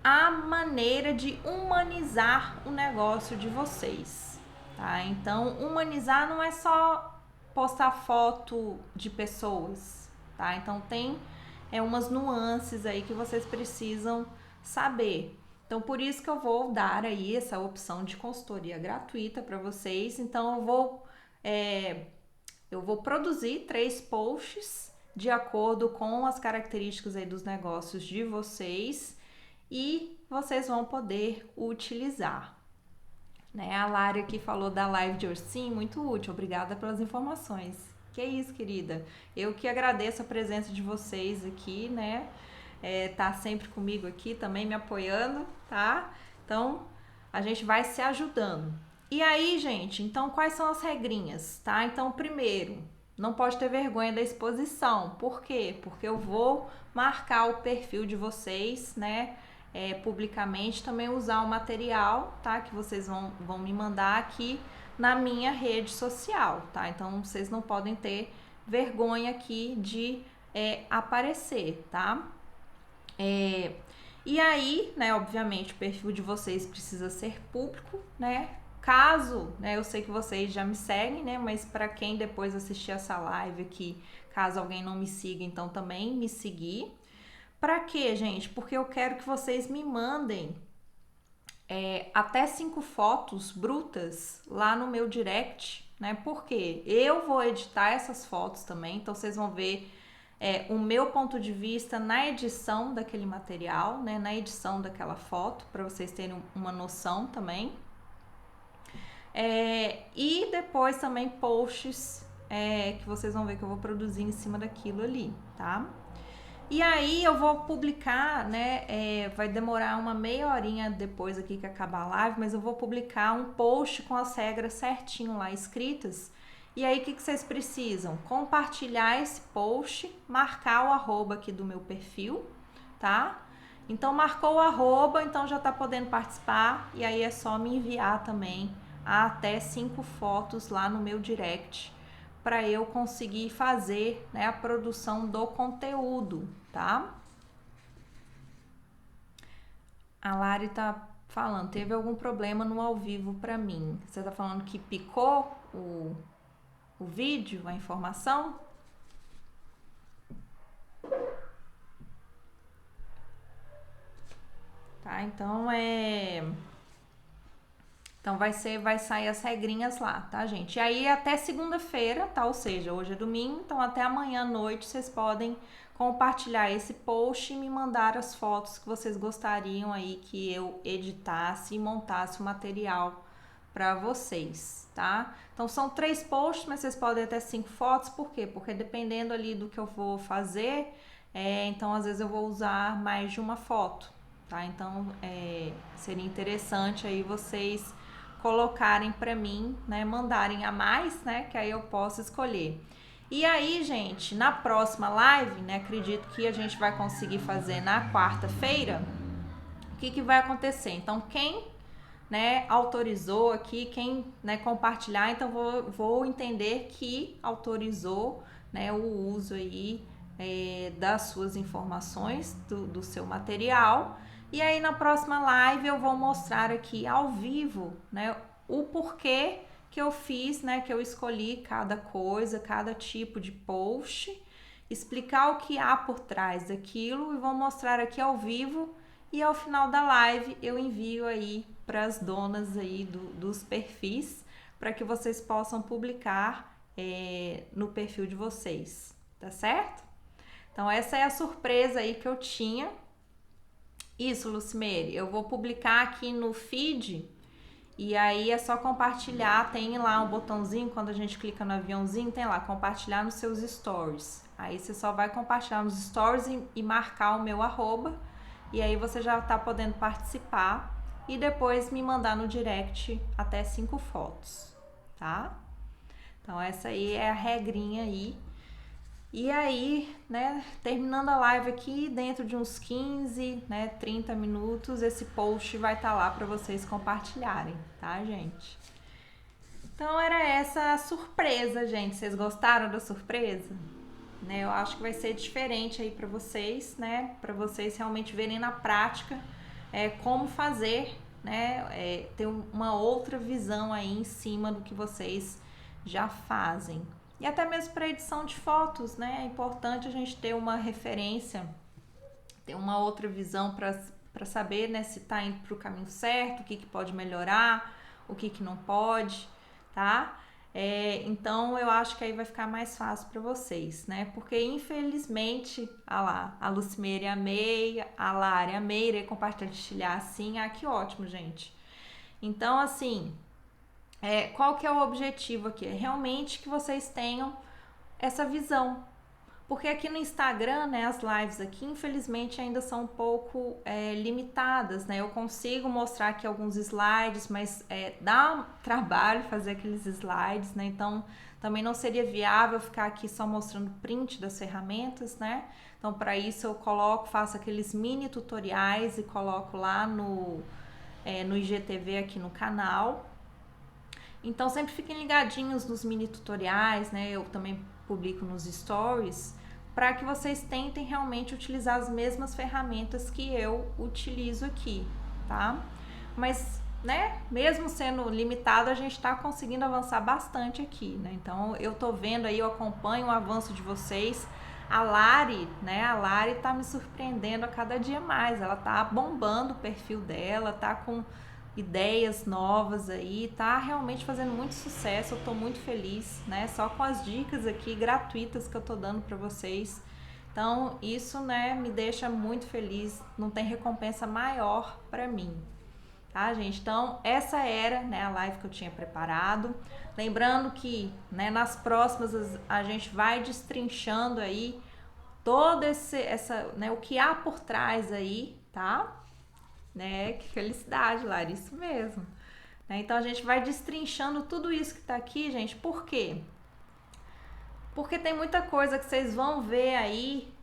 a maneira de humanizar o negócio de vocês, tá? Então, humanizar não é só postar foto de pessoas, tá? Então, tem umas nuances aí que vocês precisam saber. Então, por isso que eu vou dar aí essa opção de consultoria gratuita para vocês. Então, eu vou produzir 3 posts de acordo com as características aí dos negócios de vocês e vocês vão poder utilizar. Né? A Lari aqui falou da live de ursinho, muito útil, obrigada pelas informações. Que isso, querida. Eu que agradeço a presença de vocês aqui, né? Tá sempre comigo aqui também, me apoiando, tá? Então, a gente vai se ajudando. E aí, gente, então quais são as regrinhas, tá? Então, primeiro, não pode ter vergonha da exposição. Por quê? Porque eu vou marcar o perfil de vocês, né? Publicamente, também usar o material, tá? Que vocês vão me mandar aqui na minha rede social, tá? Então, vocês não podem ter vergonha aqui de aparecer, tá? E aí, né, obviamente, o perfil de vocês precisa ser público, né? Caso, né, eu sei que vocês já me seguem, né? Mas para quem depois assistir essa live aqui, caso alguém não me siga, então também me seguir. Para quê, gente? Porque eu quero que vocês me mandem até 5 fotos brutas lá no meu direct, né? Porque eu vou editar essas fotos também, então vocês vão ver o meu ponto de vista na edição daquele material, né? Na edição daquela foto, para vocês terem uma noção também. E depois também posts que vocês vão ver que eu vou produzir em cima daquilo ali, tá? E aí eu vou publicar, né? Vai demorar uma meia horinha depois aqui que acabar a live, mas eu vou publicar um post com as regras certinho lá escritas. E aí o que vocês precisam? Compartilhar esse post, marcar o arroba aqui do meu perfil, tá? Então marcou o arroba, então já tá podendo participar. E aí é só me enviar também até 5 fotos lá no meu direct para eu conseguir fazer, né, a produção do conteúdo, tá? A Lari tá falando, teve algum problema no ao vivo para mim? Você tá falando que picou o vídeo, a informação? Tá, então Então vai sair as regrinhas lá, tá, gente? E aí até segunda-feira, tá? Ou seja, hoje é domingo, então até amanhã à noite vocês podem compartilhar esse post e me mandar as fotos que vocês gostariam aí que eu editasse e montasse o material para vocês, tá? Então são 3 posts, mas vocês podem até 5 fotos, por quê? Porque dependendo ali do que eu vou fazer, então às vezes eu vou usar mais de uma foto, tá? Então seria interessante aí vocês colocarem para mim, né, mandarem a mais, né, que aí eu posso escolher. E aí, gente, na próxima live, né, acredito que a gente vai conseguir fazer na quarta-feira. O que vai acontecer? Então, quem, né, autorizou aqui, quem, né, compartilhar, então vou entender que autorizou, né, o uso aí das suas informações, do seu material. E aí na próxima live eu vou mostrar aqui ao vivo, né, o porquê que eu fiz, né, que eu escolhi cada coisa, cada tipo de post, explicar o que há por trás daquilo e vou mostrar aqui ao vivo e ao final da live eu envio aí para as donas aí dos perfis para que vocês possam publicar no perfil de vocês, tá certo? Então essa é a surpresa aí que eu tinha. Isso, Lucimere, eu vou publicar aqui no feed e aí é só compartilhar, tem lá um botãozinho, quando a gente clica no aviãozinho, tem lá, compartilhar nos seus stories. Aí você só vai compartilhar nos stories e marcar o meu arroba, e aí você já tá podendo participar e depois me mandar no direct até 5 fotos, tá? Então essa aí é a regrinha aí. E aí, né, terminando a live aqui, dentro de uns 15, né, 30 minutos, esse post vai estar lá para vocês compartilharem, tá, gente? Então era essa a surpresa, gente. Vocês gostaram da surpresa? Né, eu acho que vai ser diferente aí para vocês, né, para vocês realmente verem na prática como fazer, né, ter uma outra visão aí em cima do que vocês já fazem. E até mesmo para edição de fotos, né? É importante a gente ter uma referência, ter uma outra visão para saber, né, se está indo para o caminho certo, o que pode melhorar, o que não pode, tá? Então eu acho que aí vai ficar mais fácil para vocês, né? Porque infelizmente, a Lucimeire amei, a Lari amei, irei compartilhar assim, que ótimo, gente. Então, assim, qual que é o objetivo aqui? É realmente que vocês tenham essa visão. Porque aqui no Instagram, né, as lives aqui, infelizmente, ainda são um pouco limitadas, né? Eu consigo mostrar aqui alguns slides, mas dá trabalho fazer aqueles slides, né? Então, também não seria viável ficar aqui só mostrando print das ferramentas, né? Então, para isso, eu faço aqueles mini tutoriais e coloco lá no IGTV aqui no canal. Então sempre fiquem ligadinhos nos mini tutoriais, né? Eu também publico nos stories, para que vocês tentem realmente utilizar as mesmas ferramentas que eu utilizo aqui, tá? Mas, né, mesmo sendo limitado, a gente tá conseguindo avançar bastante aqui, né? Então eu tô vendo aí, eu acompanho o avanço de vocês. A Lari, né? A Lari tá me surpreendendo a cada dia mais. Ela tá bombando o perfil dela, tá com ideias novas aí, tá realmente fazendo muito sucesso. Eu tô muito feliz, né? Só com as dicas aqui gratuitas que eu tô dando para vocês. Então, isso, né, me deixa muito feliz. Não tem recompensa maior para mim, tá, gente? Então, essa era, né, a live que eu tinha preparado. Lembrando que, né, nas próximas a gente vai destrinchando aí todo né, o que há por trás aí, tá? Né? Que felicidade, Lara, isso mesmo. Né? Então a gente vai destrinchando tudo isso que tá aqui, gente. Por quê? Porque tem muita coisa que vocês vão ver aí,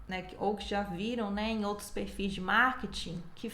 né, ou que já viram, né, em outros perfis de marketing, que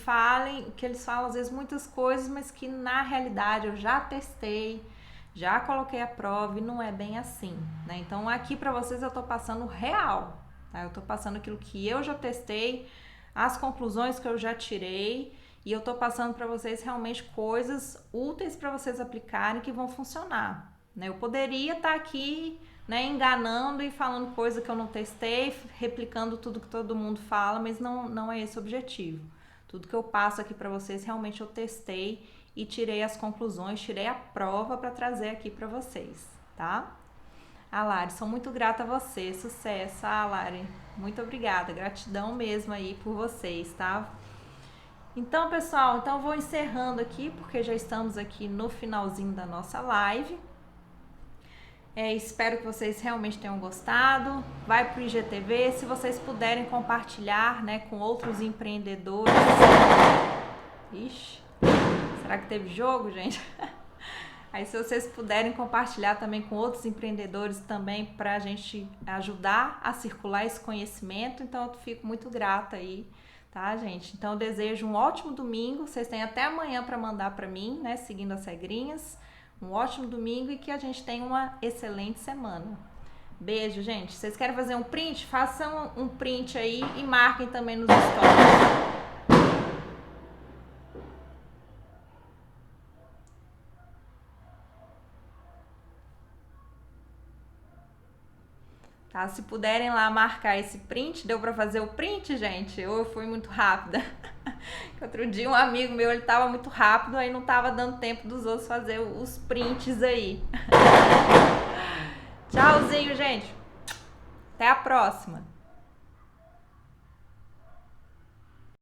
eles falam às vezes muitas coisas, mas que na realidade eu já testei, já coloquei a prova e não é bem assim, né? Então aqui para vocês eu tô passando o real, tá? Eu tô passando aquilo que eu já testei, as conclusões que eu já tirei, e eu tô passando para vocês realmente coisas úteis para vocês aplicarem que vão funcionar, né? Eu poderia estar aqui, né, enganando e falando coisa que eu não testei, replicando tudo que todo mundo fala, mas não é esse o objetivo. Tudo que eu passo aqui para vocês realmente eu testei e tirei as conclusões, tirei a prova para trazer aqui para vocês, tá? Lari, sou muito grata a você, sucesso, Lari, muito obrigada, gratidão mesmo aí por vocês, tá? Então, pessoal, então eu vou encerrando aqui, porque já estamos aqui no finalzinho da nossa live. Espero que vocês realmente tenham gostado. Vai pro IGTV, se vocês puderem compartilhar, né, com outros empreendedores. Ixi, será que teve jogo, gente? Aí se vocês puderem compartilhar também com outros empreendedores também, para a gente ajudar a circular esse conhecimento, então eu fico muito grata aí, tá, gente? Então eu desejo um ótimo domingo, vocês têm até amanhã para mandar para mim, né, seguindo as regrinhas. Um ótimo domingo e que a gente tenha uma excelente semana. Beijo, gente. Vocês querem fazer um print? Façam um print aí e marquem também nos stories. Tá? Se puderem lá marcar esse print, deu pra fazer o print, gente? Ou eu fui muito rápida? Outro dia um amigo meu, ele tava muito rápido, aí não tava dando tempo dos outros fazer os prints aí. Tchauzinho, gente. Até a próxima.